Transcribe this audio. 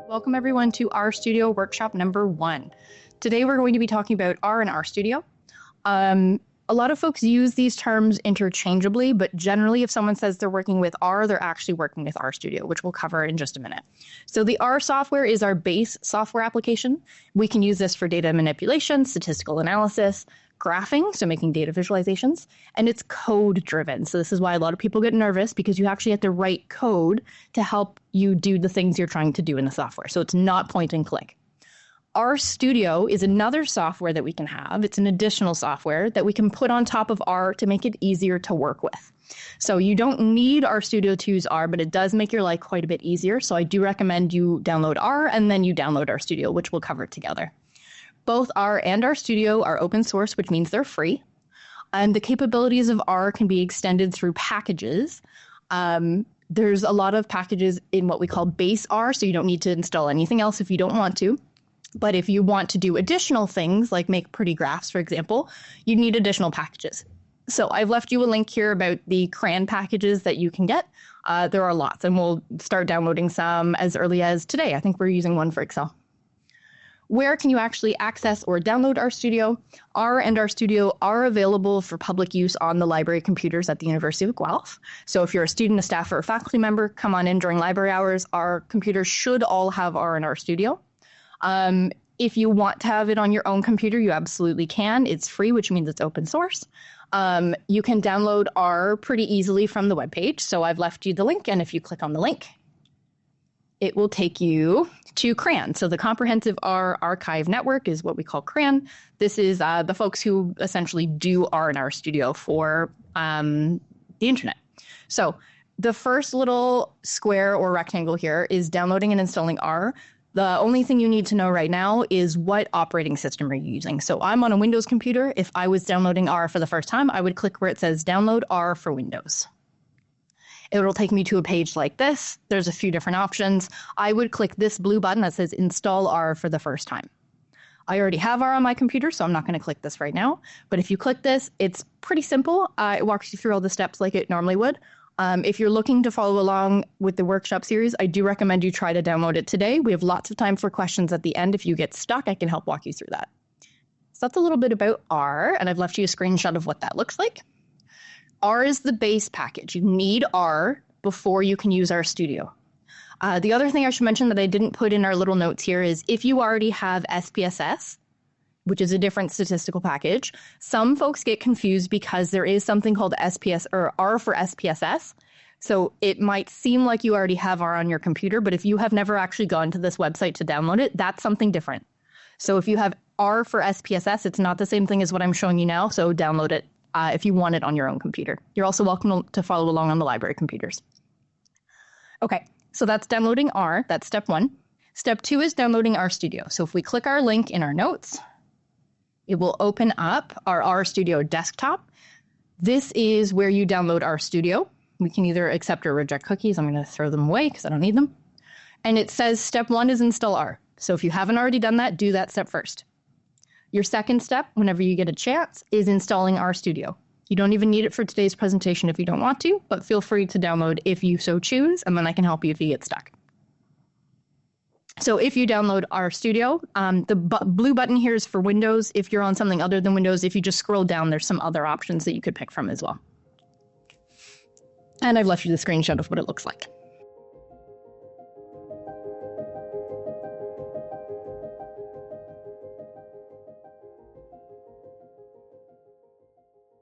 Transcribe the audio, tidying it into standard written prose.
Welcome everyone to RStudio Workshop number 1. Today we're going to be talking about R and RStudio. A lot of folks use these terms interchangeably, but generally if someone says they're working with R, they're actually working with RStudio, which we'll cover in just a minute. So the R software is our base software application. We can use this for data manipulation, statistical analysis, graphing, so making data visualizations, and it's code driven. So this is why a lot of people get nervous, because you actually have to write code to help you do the things you're trying to do in the software. So it's not point and click. RStudio is another software that we can have. It's an additional software that we can put on top of R to make it easier to work with. So you don't need RStudio to use R, but it does make your life quite a bit easier. So I do recommend you download R and then you download RStudio, which we'll cover together. Both R and RStudio are open source, which means they're free. And the capabilities of R can be extended through packages. There's a lot of packages in what we call base R, so you don't need to install anything else if you don't want to. But if you want to do additional things, like make pretty graphs, for example, you need additional packages. So I've left you a link here about the CRAN packages that you can get. There are lots, and we'll start downloading some as early as today. I think we're using one for Excel. Where can you actually access or download RStudio? R and RStudio are available for public use on the library computers at the University of Guelph. So if you're a student, a staff, or a faculty member, come on in during library hours. Our computers should all have R and RStudio. If you want to have it on your own computer, you absolutely can. It's free, which means it's open source. You can download R pretty easily from the webpage. So I've left you the link, and if you click on the link, it will take you to CRAN. So the Comprehensive R Archive Network is what we call CRAN. This is the folks who essentially do R and RStudio for the internet. So the first little square or rectangle here is downloading and installing R. The only thing you need to know right now is what operating system are you using. So I'm on a Windows computer. If I was downloading R for the first time, I would click where it says download R for Windows. It will take me to a page like this. There's a few different options. I would click this blue button that says install R for the first time. I already have R on my computer, so I'm not going to click this right now. But if you click this, it's pretty simple. It walks you through all the steps like it normally would. If you're looking to follow along with the workshop series, I do recommend you try to download it today. We have lots of time for questions at the end. If you get stuck, I can help walk you through that. So that's a little bit about R, and I've left you a screenshot of what that looks like. R is the base package. You need R before you can use RStudio. The other thing I should mention that I didn't put in our little notes here is if you already have SPSS, which is a different statistical package, some folks get confused because there is something called SPS or R for SPSS. So it might seem like you already have R on your computer, but if you have never actually gone to this website to download it, that's something different. So if you have R for SPSS, it's not the same thing as what I'm showing you now, so download it if you want it on your own computer. You're also welcome to follow along on the library computers. Okay, so that's downloading R. That's step 1. Step 2 is downloading RStudio. So if we click our link in our notes, it will open up our RStudio desktop. This is where you download RStudio. We can either accept or reject cookies. I'm going to throw them away because I don't need them. And it says step 1 is install R. So if you haven't already done that, do that step first. Your second step, whenever you get a chance, is installing RStudio. You don't even need it for today's presentation if you don't want to, but feel free to download if you so choose, and then I can help you if you get stuck. So if you download RStudio, the blue button here is for Windows. If you're on something other than Windows, if you just scroll down, there's some other options that you could pick from as well. And I've left you the screenshot of what it looks like.